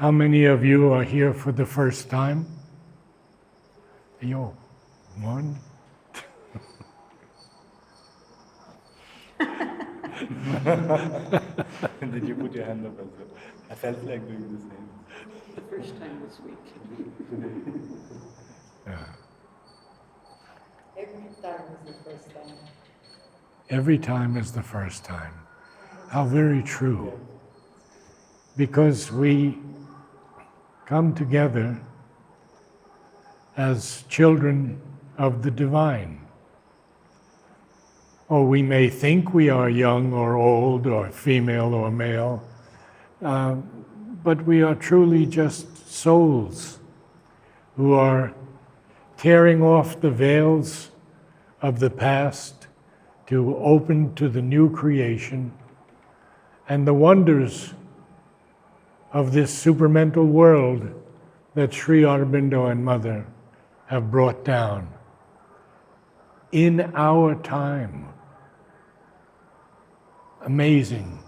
How many of you are here for the first time? Yo, one. Did you put your hand up as well? I felt like doing the same. The first time this week. Yeah. Every time is the first time. Every time is the first time. How very true. Because we come together as children of the divine. Or we may think we are young or old or female or male, but we are truly just souls who are tearing off the veils of the past to open to the new creation and the wonders of this supermental world that Sri Aurobindo and Mother have brought down in our time. Amazing.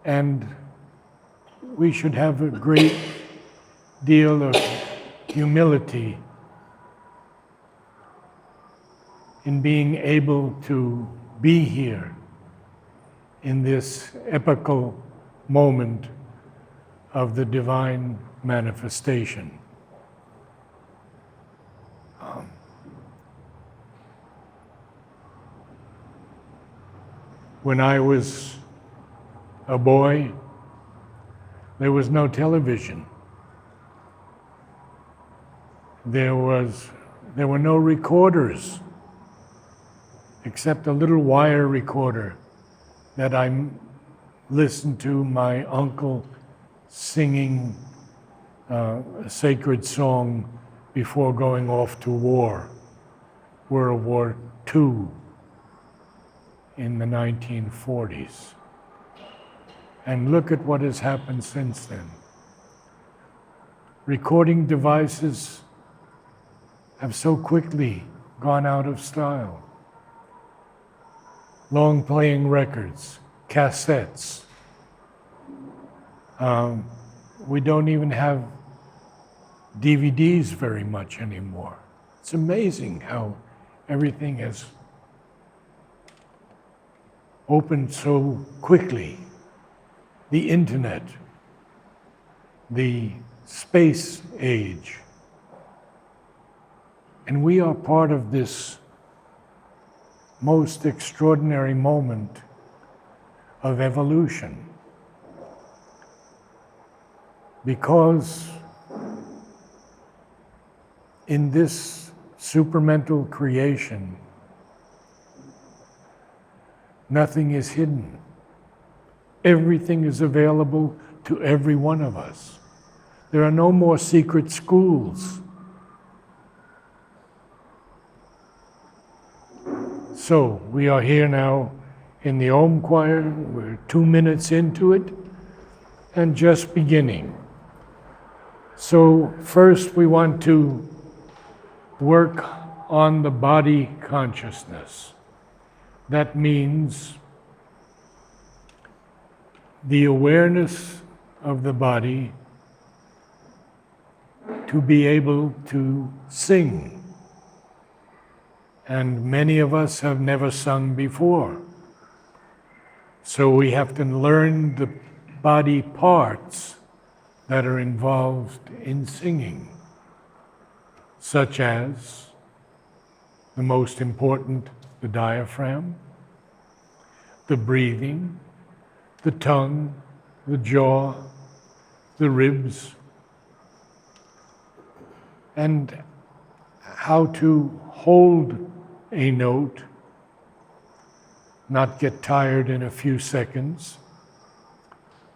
And we should have a great deal of humility in being able to be here in this epochal moment of the divine manifestation. When I was a boy, there was no television. There were no recorders, except a little wire recorder that I listened to my uncle singing a sacred song before going off to war, World War II in the 1940s. And look at what has happened since then. Recording devices have so quickly gone out of style. Long playing records, cassettes. We don't even have DVDs very much anymore. It's amazing how everything has opened so quickly. The internet, the space age. And we are part of this most extraordinary moment of evolution. Because in this supermental creation, nothing is hidden. Everything is available to every one of us. There are no more secret schools. So we are here now in the Om Choir. We're 2 minutes into it and just beginning. So first we want to work on the body consciousness. That means the awareness of the body to be able to sing. And many of us have never sung before. So we have to learn the body parts that are involved in singing, such as the most important, the diaphragm, the breathing, the tongue, the jaw, the ribs, and how to hold a note, not get tired in a few seconds.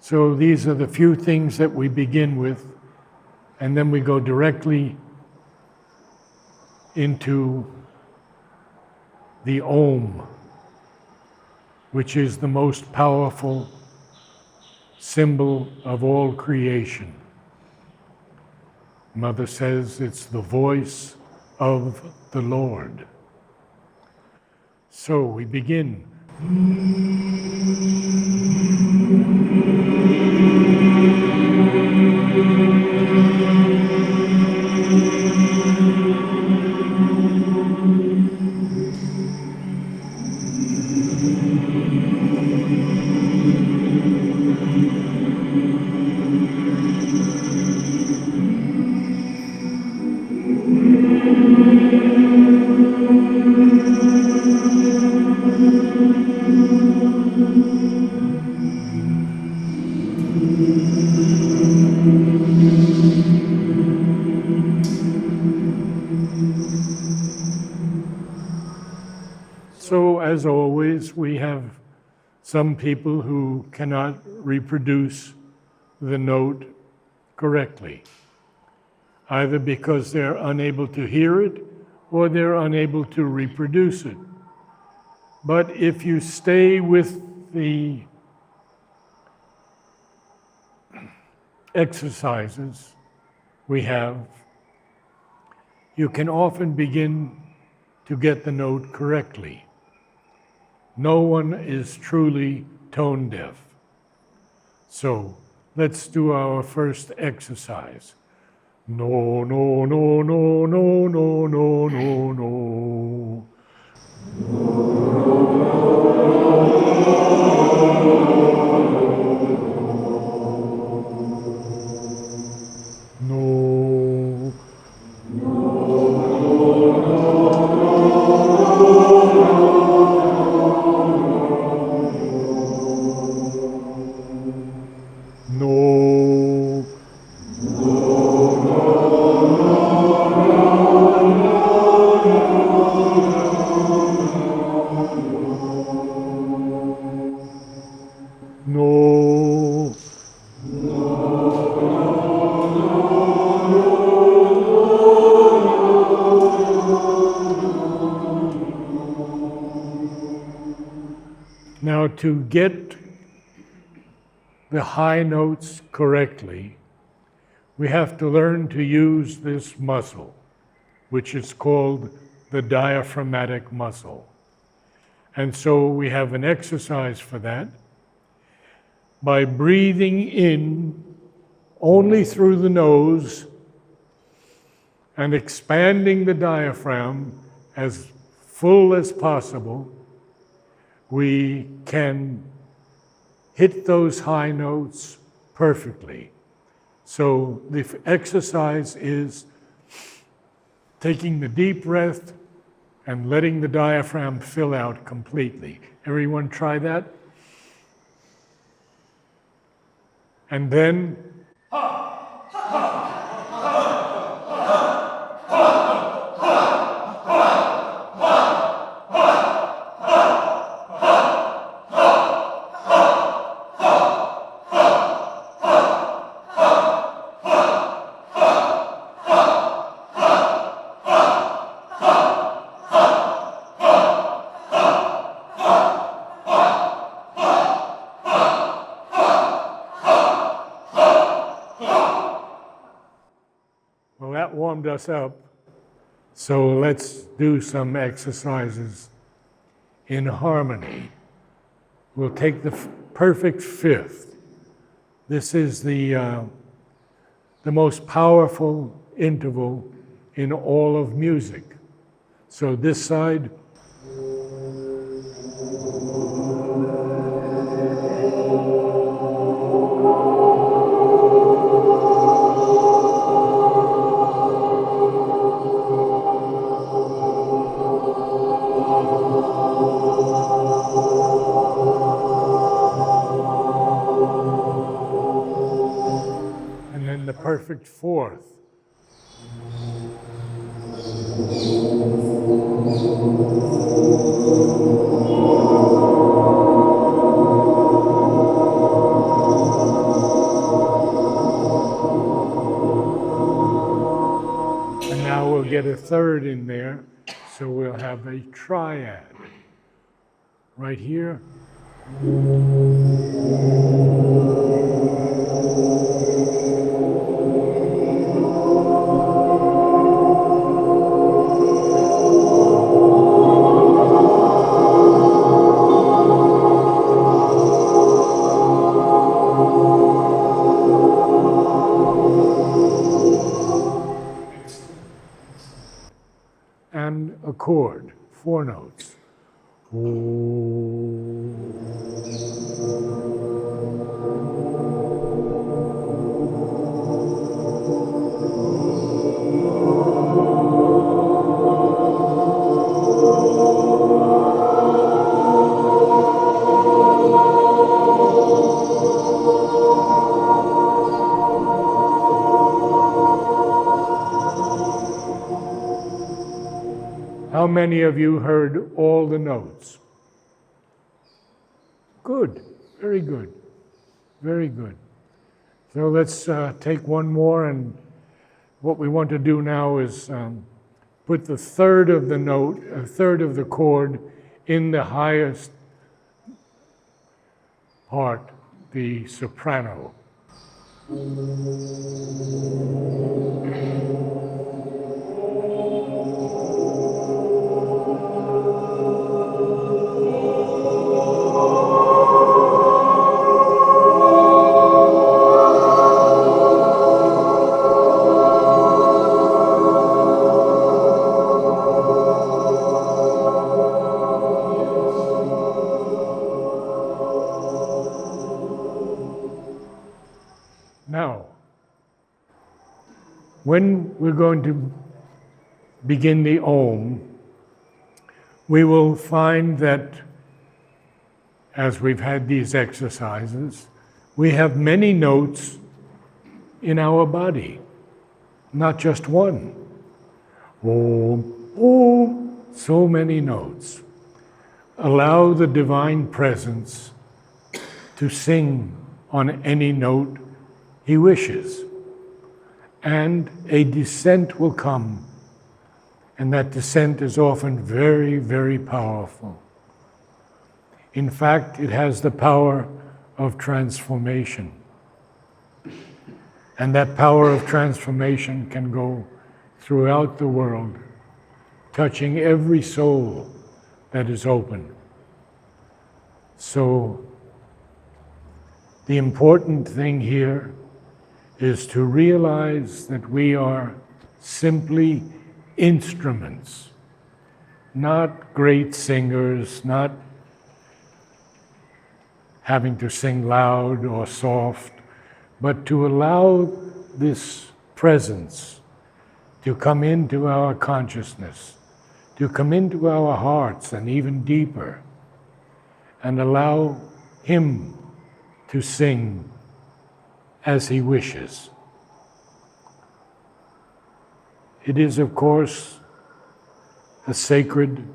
So these are the few things that we begin with, and then we go directly into the Om, which is the most powerful symbol of all creation. Mother says it's the voice of the Lord. So we begin. also, as always, we have some people who cannot reproduce the note correctly, either because they're unable to hear it or they're unable to reproduce it. But if you stay with the exercises we have, you can often begin to get the note correctly. No one is truly tone deaf. So let's do our first exercise. No, no, no, no, no, no, no, no, no. No. No. No. Now, to get the high notes correctly, we have to learn to use this muscle, which is called the diaphragmatic muscle. And so we have an exercise for that. By breathing in only through the nose and expanding the diaphragm as full as possible, we can hit those high notes perfectly. So the exercise is taking the deep breath and letting the diaphragm fill out completely. Everyone try that? And then well, that warmed us up. So let's do some exercises in harmony. We'll take the perfect fifth. This is the most powerful interval in all of music. So this side. And then the perfect fourth. And now we'll get a third in there, so we'll have a triad. Right here. And a chord, 4 notes. How many of you heard all the notes? Good, very good, very good. So let's take one more, and what we want to do now is put the third of the note, a third of the chord in the highest part, the soprano. Now, when we're going to begin the Om, we will find that as we've had these exercises, we have many notes in our body, not just one. Om, Om, so many notes. Allow the divine presence to sing on any note he wishes, and a descent will come, and that descent is often very, very powerful. In fact, it has the power of transformation, and that power of transformation can go throughout the world, touching every soul that is open. So the important thing here is to realize that we are simply instruments, not great singers, not having to sing loud or soft, but to allow this presence to come into our consciousness, to come into our hearts and even deeper, and allow him to sing as he wishes. It is, of course, a sacred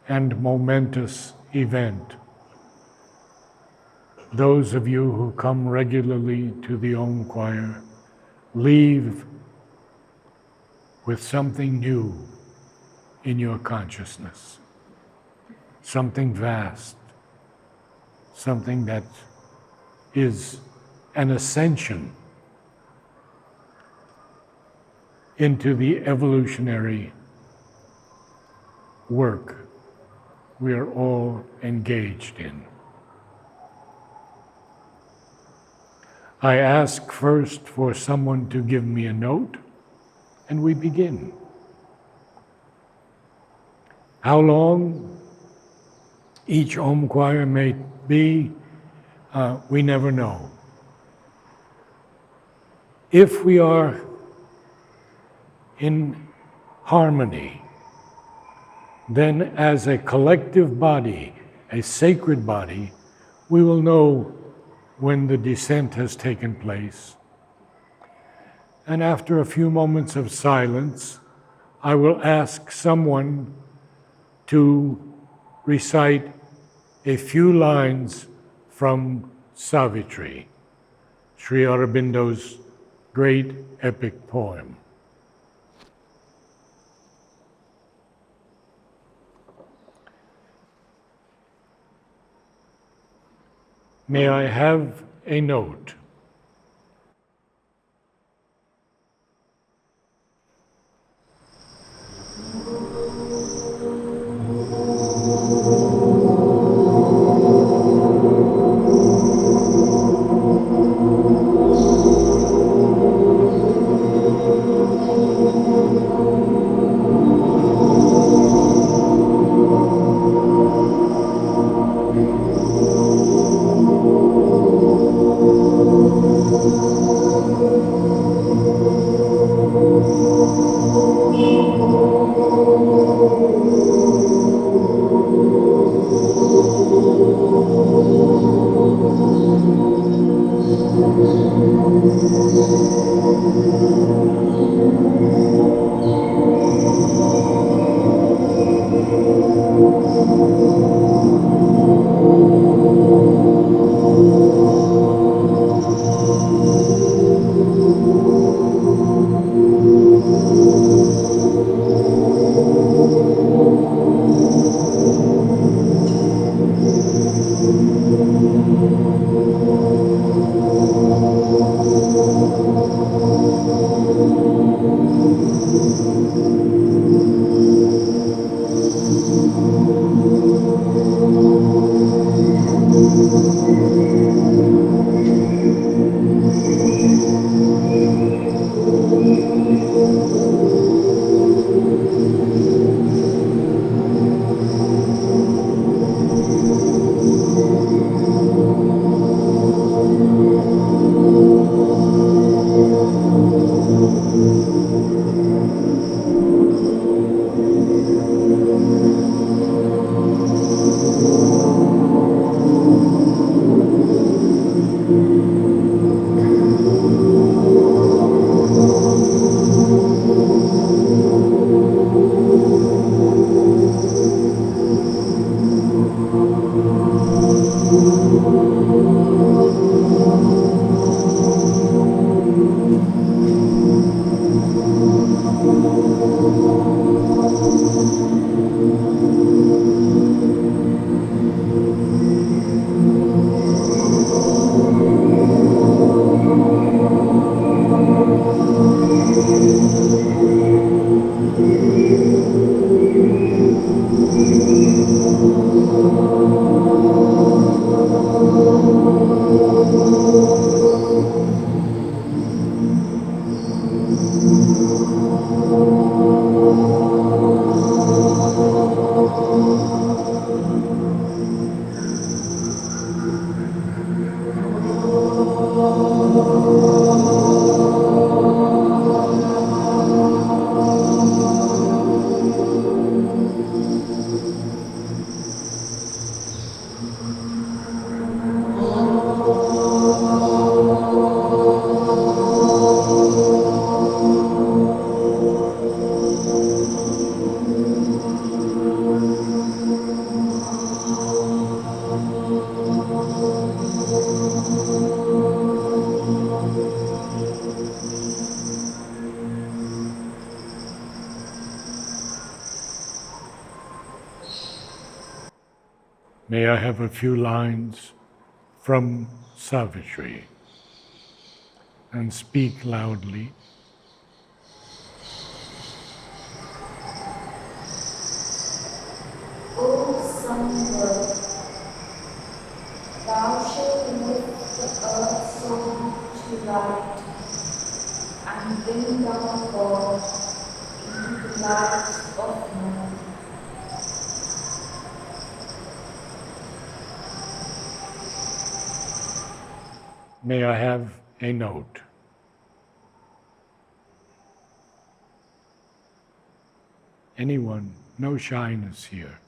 and momentous event. Those of you who come regularly to the Om Choir leave with something new in your consciousness, something vast, something that is an ascension into the evolutionary work we are all engaged in. I ask first for someone to give me a note, and we begin. How long each Om choir may be, we never know. If we are in harmony, then as a collective body, a sacred body, we will know when the descent has taken place. And after a few moments of silence, I will ask someone to recite a few lines from Savitri, Sri Aurobindo's great epic poem. May I have a note? May I have a few lines from Savitri and speak loudly. O Sun-bird, thou shalt lift the earth's soul to light and bring down God into the lives of men. May I have a note? Anyone, no shyness here.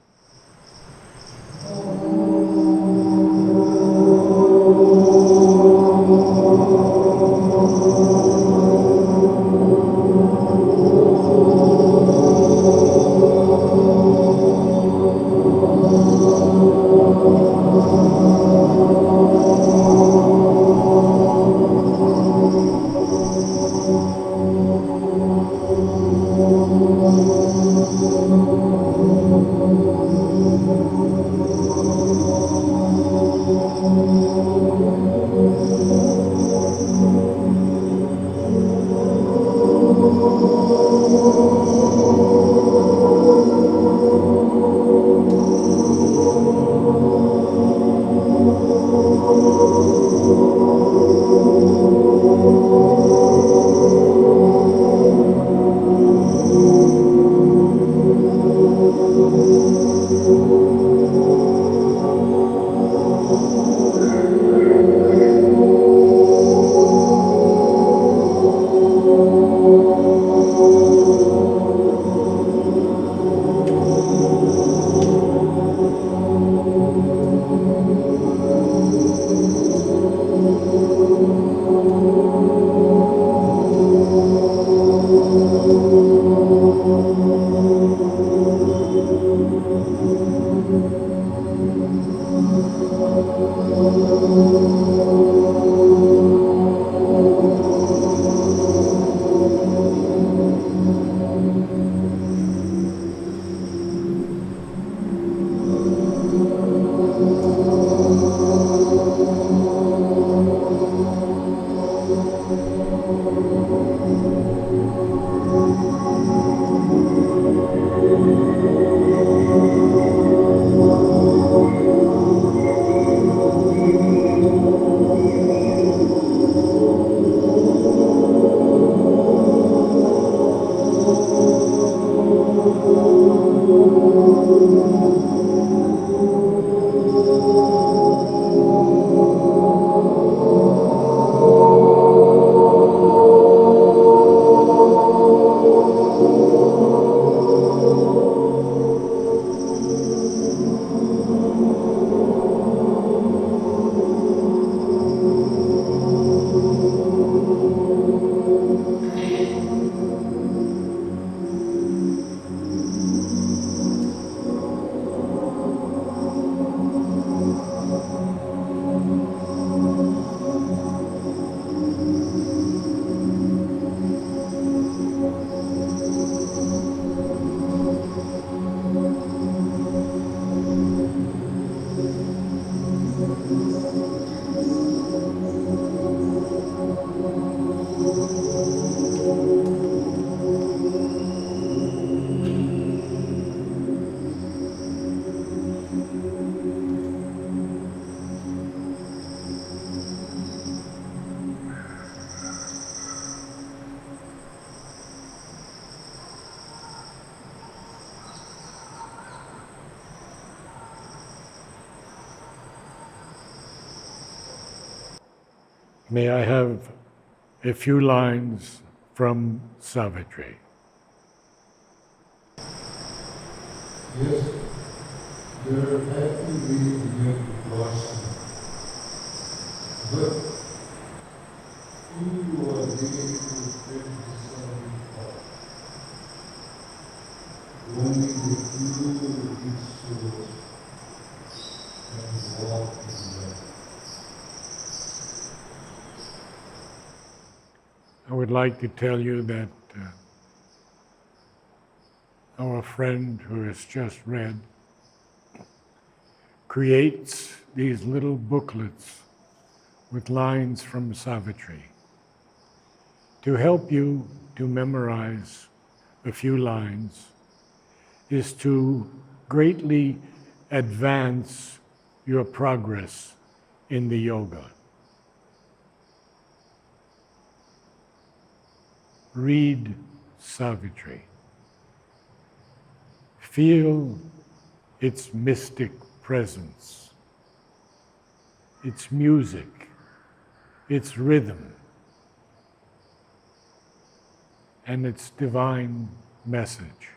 May I have a few lines from Savitri? Yes, your happy way began to blossom, but you are ready to spread the sun out. Only the pure deep soul can walk in love. I would like to tell you that our friend who has just read creates these little booklets with lines from Savitri to help you to memorize a few lines is to greatly advance your progress in the yoga. Read Savitri. Feel its mystic presence, its music, its rhythm, and its divine message.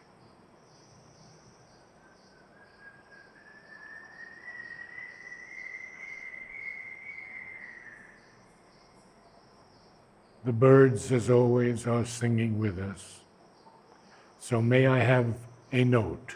The birds, as always, are singing with us. So may I have a note?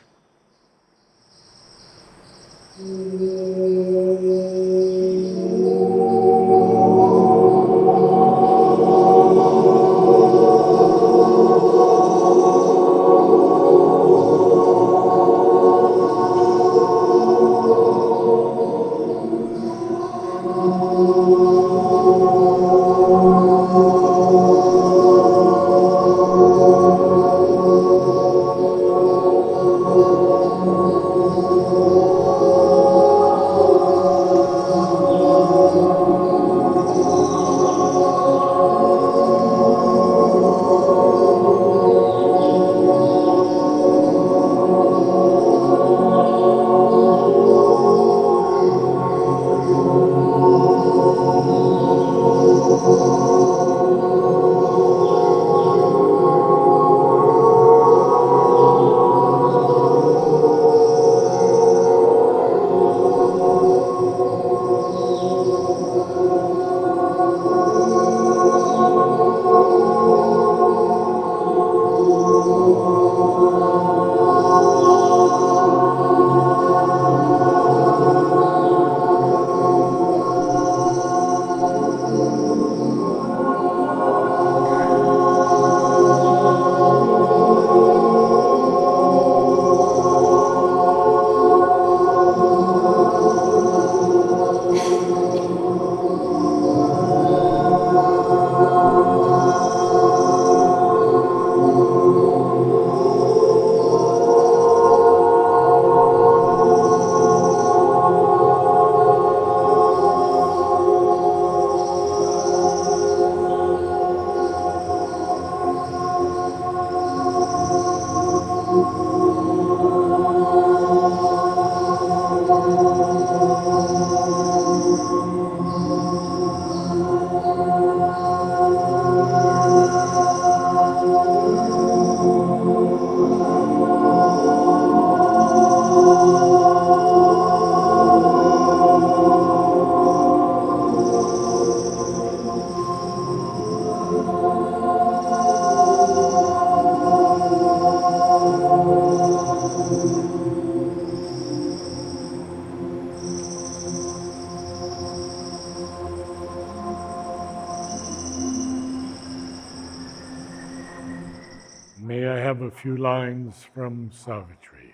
few lines from Savitri.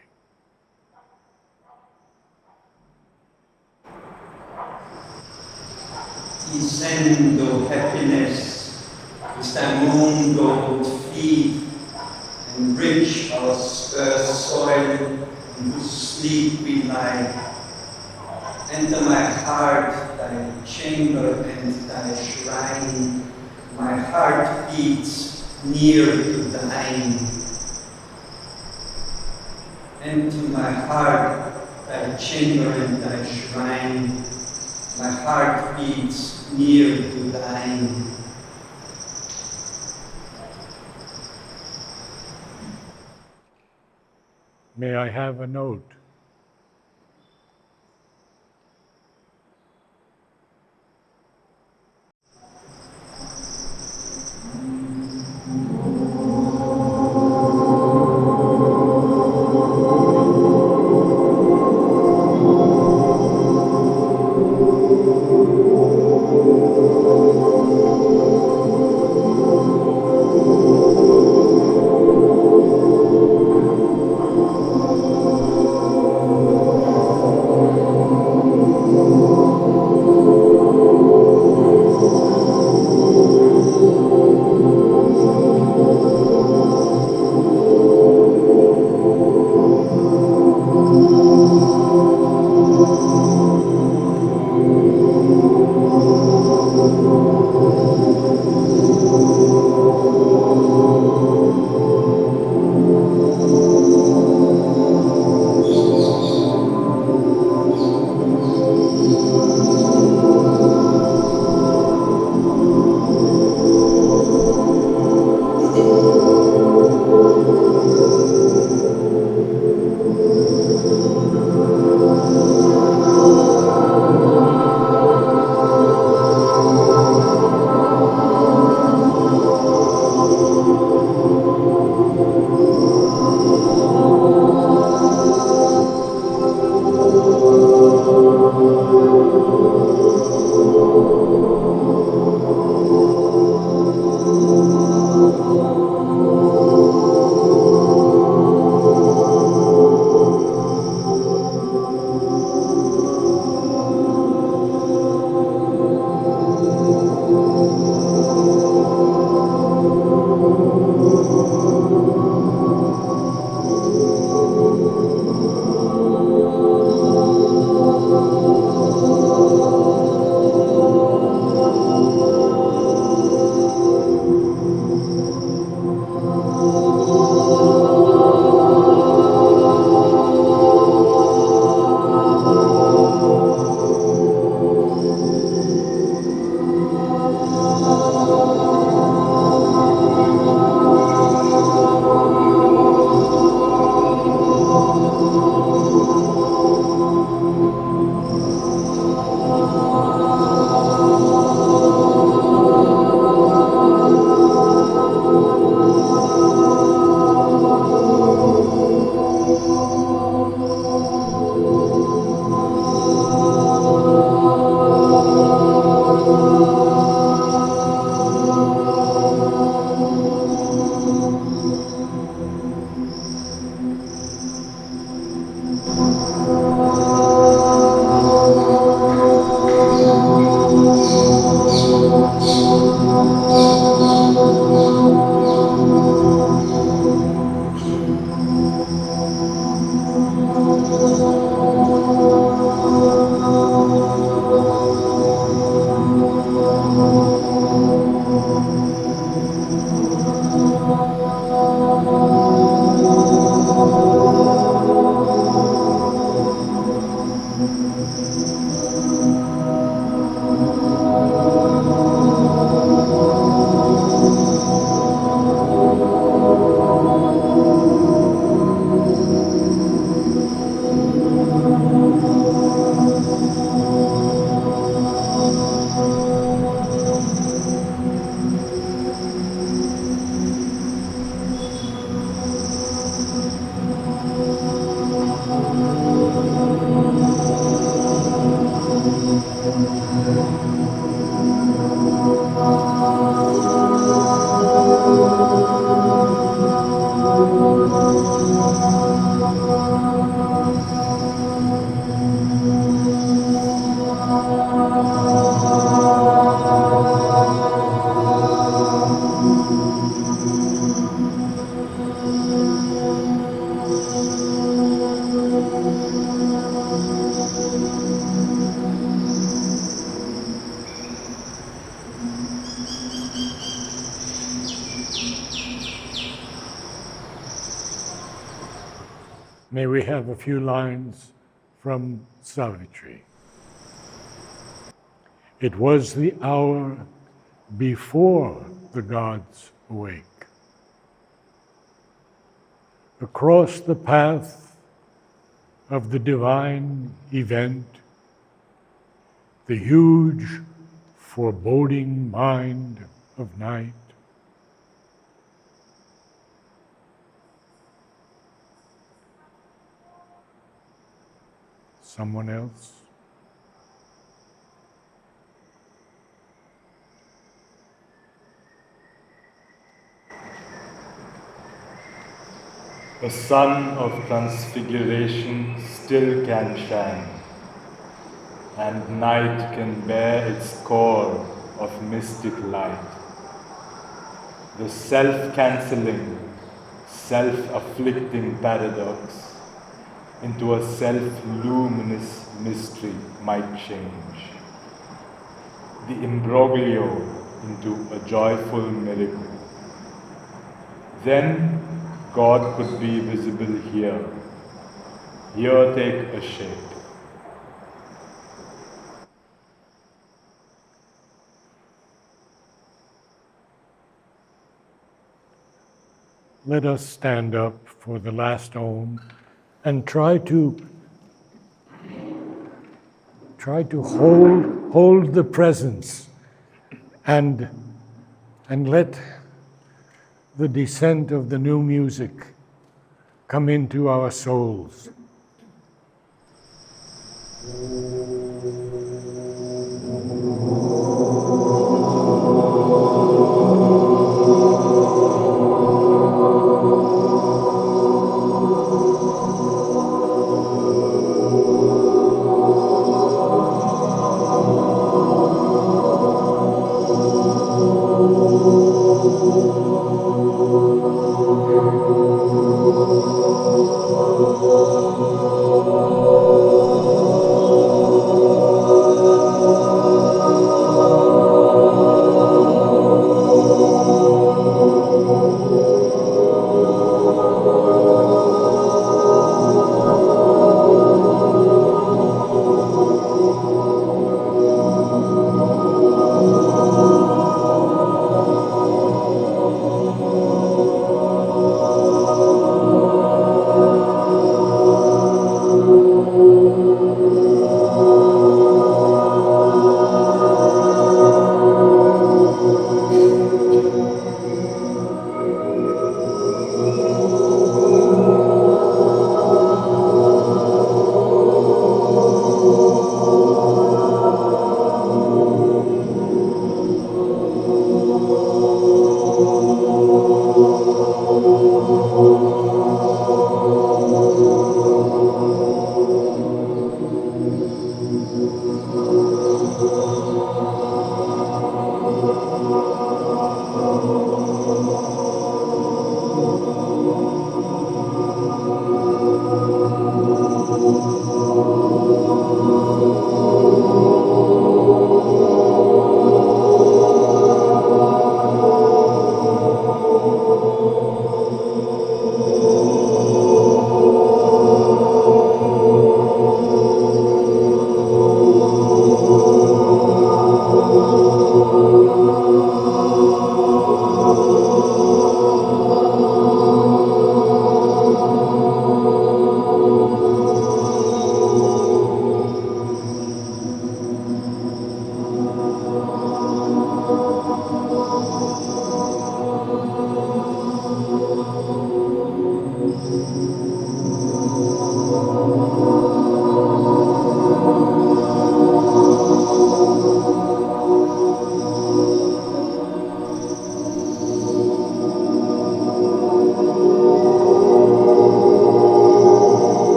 Descendo happiness with thy moon gold feet, enrich our earth soil in whose sleep we lie. Enter my heart, thy chamber and thy shrine. My heart beats near to thine. Enter my heart, thy chamber and thy shrine. My heart beats near to thine. May I have a note? we have a few lines from Savitri. It was the hour before the gods awake. Across the path of the divine event, the huge foreboding mind of night, someone else? The sun of transfiguration still can shine, and night can bear its core of mystic light. The self-canceling, self-afflicting paradox into a self-luminous mystery might change. The imbroglio into a joyful miracle. Then God could be visible here. Here take a shape. Let us stand up for the last Om and try to hold the presence and let the descent of the new music come into our souls.